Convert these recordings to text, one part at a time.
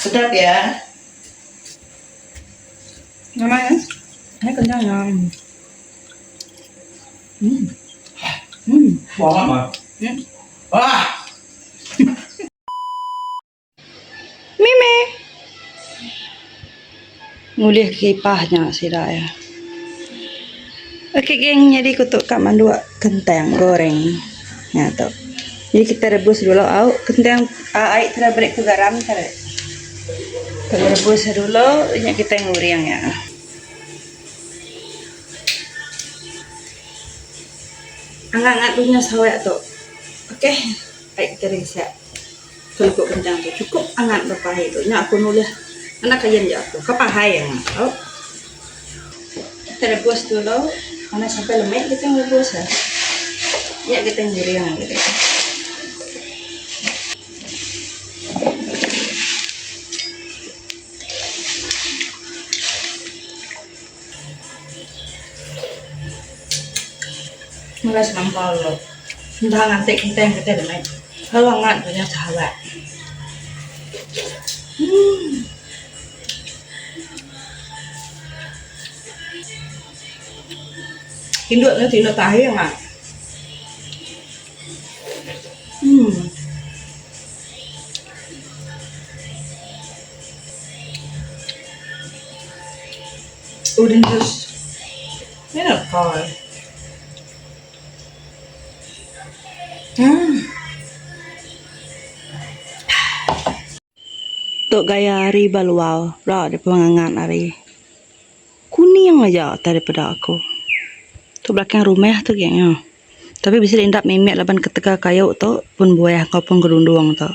Sedap ya. Namanya? Ini kenyang ya. Buang apa? Wah. Mimi. Ngulih kipahnya si Raya. Oke geng, jadi kutuk kak mandua kentang goreng. Nah tuh. Jadi kita rebus dulu au kentang air kita beri ke garam tadi. Kita rebus dulu, ini kita nguriang ya. Angkat-angkat punya sawit tuh. Oke, baik kita reset. Cukup kentang tuh cukup angkat berpahai itu. Nya aku nulis anak kajian ya aku kepahai yang tahu. Kita rebus dulu, karena sampai lemak kita rebus ya. Ya kita nguriang gitu. Mulai selampau lo. Entah nanti kita yang kita lemak. Kalau angkat punya sahabat. Induknya tidak tahu ya mak. Udah terus. Enak kau. Tuk gaya hari baluau, rak di pengangan hari. Kuning aja daripada aku. Tuk belakang rumah tuh kayaknya. Tapi bisa diindap mimet laban ketika kayu tu pun buaya kau pun gerundung tu.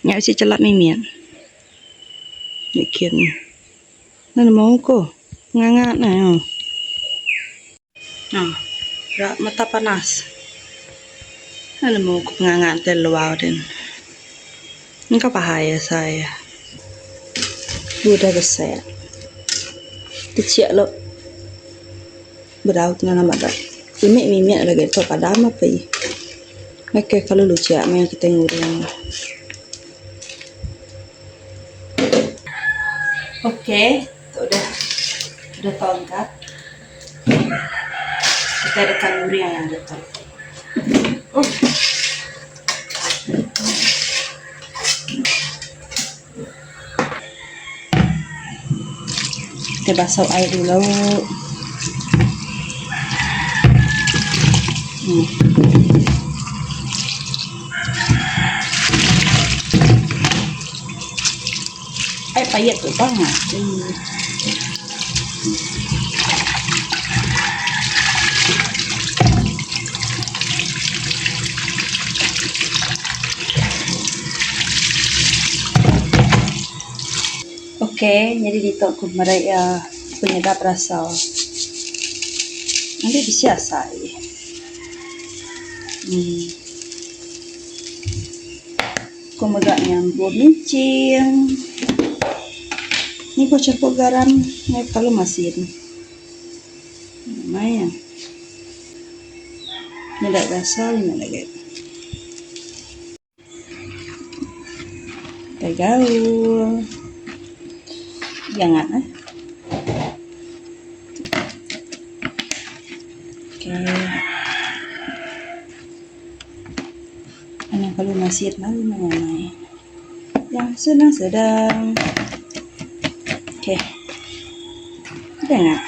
Nyak si celak mimet. Mikir ni. Nan mau ko ngangat na yo. Nah, rak mata panas. Nan mau ko ngangat teluau din. Engkau bahaya saya. Udah besar. Kecil lo. Berau dengan nama dah. Mimi lagi tu padam apa i. Mereka kalau lucu main kita ngurang. Oke, udah tongkat. Kita ada kalori yang dekat. Kita basuh air dulu. Air payet tu banget. Oke, jadi ditok mereka penyedap rasa. Nanti disiasai. Kemudian nyampur micin. Ini kau campur garam, kalau masin. Lumayan. Ini dah rasa ini lagi. Kita gaul. Jangan Oke. Ini kalau masih malu mengenai yang sedang. Oke. Udah nggak?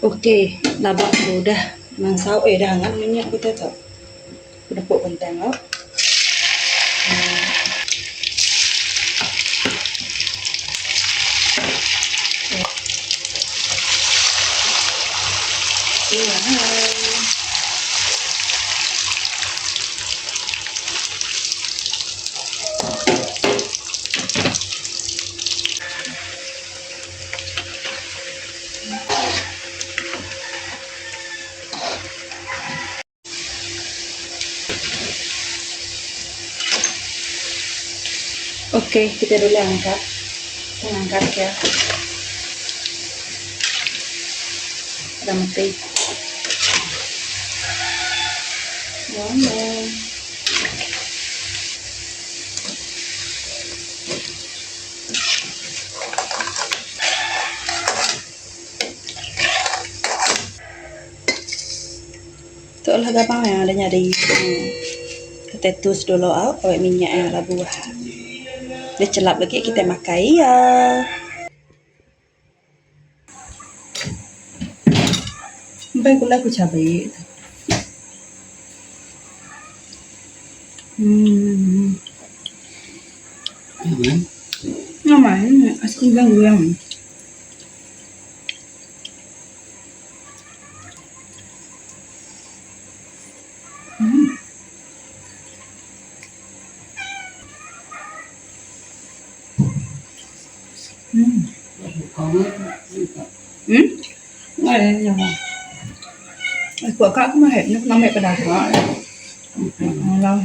Oke, labak udah mangsau dah hangat minyak kita tuh. Udah pok kentang lo. Oke, kita dulu angkat. Angkat ya. Ada mati. Wow. lah gampang yang adanya di ketetus dulu awet minyak yang lah buah. Dia celap lagi kita makan ya. Sampai gula aku cabai. Ngapain? Asin gangguan. Ngay đây rồi. Của các mà hết nước mẹ phải đặt nó. Lâu.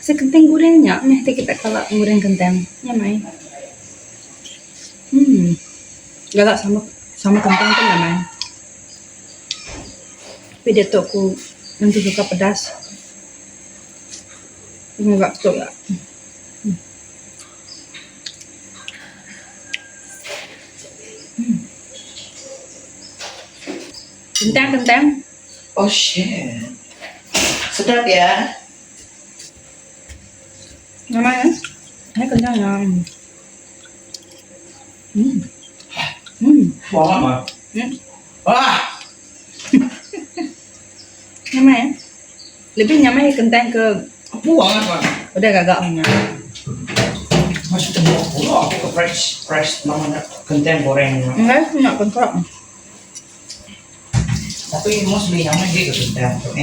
Saya kentang goreng ya, nanti kita kalau goreng kentang, ya mai. Galak sama kentang kan ya mai. Tapi dia tuh aku nanti suka pedas. Ini enggak suka ya. Kentang. Oh shit. Sedap ya. Namanya? Ini kentang ya. Buang mah. Wah. Namanya? Lebih nyamai kentang ke Buang apa? udah gagak punya. Masih temu pulau aku ke fresh namanya kentang goreng. Enggak, punya kontrol. Tapi mostly namanya dia ke kentang tuh.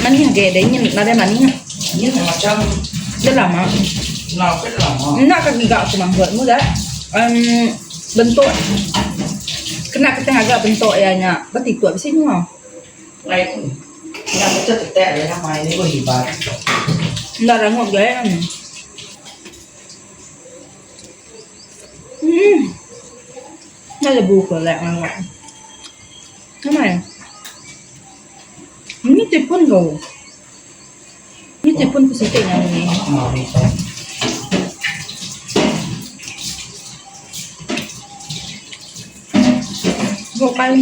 Manis gede ini, nada manis. Ini macam Udah lama. kenapa lama? Enggak kan gak cuma buatmu dah. Bentuk kena kita agak bentuk ya nya. Berarti tu habis ini mau. Lain. Yang itu tetap ya nama ini gue hebat. Enggak rangut gaya kan. Nó là bù của lẹ ngon lạ. Cái này ini tipun go. Ini tipun positif yang ini. Mau bisa. Bukan.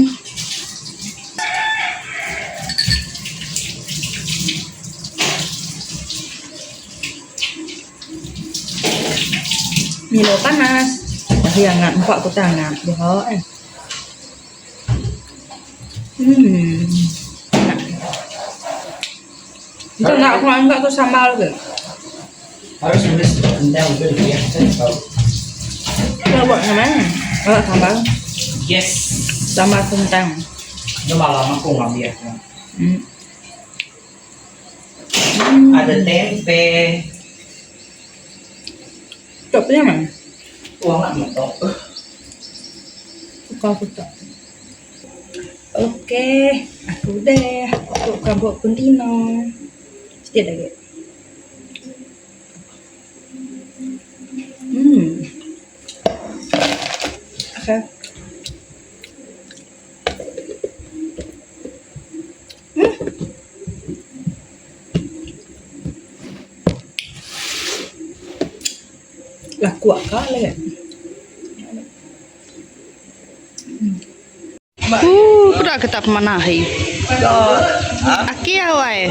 Milo panas. Dia nggak empok aku tangan. Dia enak. Itu enggak tuh sambal gitu. Harus nulis kentang udah ya, saya tahu. Coba buat namanya. Oh, sambal. Yes. Sambal kentang. Itu malam aku ngambil. Hmm. Ada tempe. Copnya mana? Uang nggak mentok. Suka. Oke, aku deh. Aku kabut kuntino. Sedikit lagi. Oke. Lah kuat kali ya. Kuda kita pemanahi. Aki awai.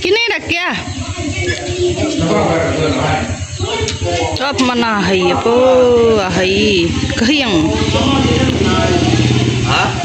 Kini dah kia. Top manahi apa? Ahai. Kehiang. Hah?